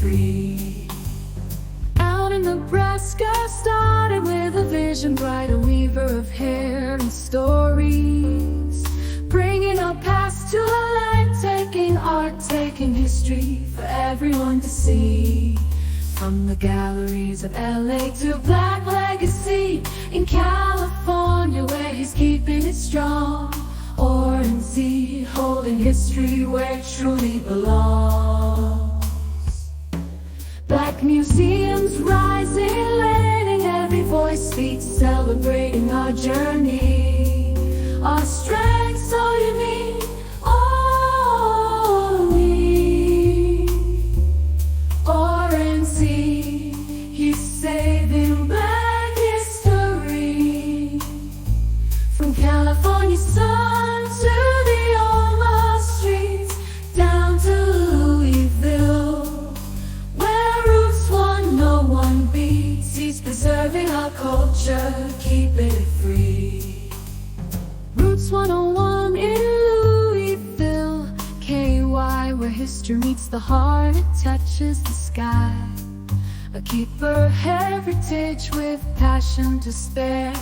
free. Out in Nebraska, started with a vision bright, a weaver of hair and stories, bringing our past to light, taking art, taking history for everyone to see. From the galleries of LA to Black Legacy in California, where he's keeping it strong. Oran Z, holding history where it truly belongs. Black museums rising, letting every voice speak, celebrating our journey, our strength so unique. Only Oran Z, he's saving Black history. From California sun to the Omaha streets, down to Louisville, where roots one no one beats. He's preserving our culture, keeping it free. Roots 101 in Louisville, KY, where history meets the heart, it touches the sky. A keeper heritage with passion to spare.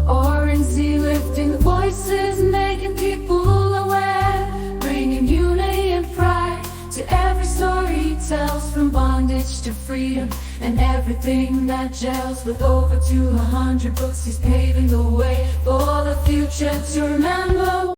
Oran Z lifting voices, making people aware, bringing unity and pride to every story he tells, from bondage to freedom and everything that gels. With over 200 books, he's paving the way for the future to remember.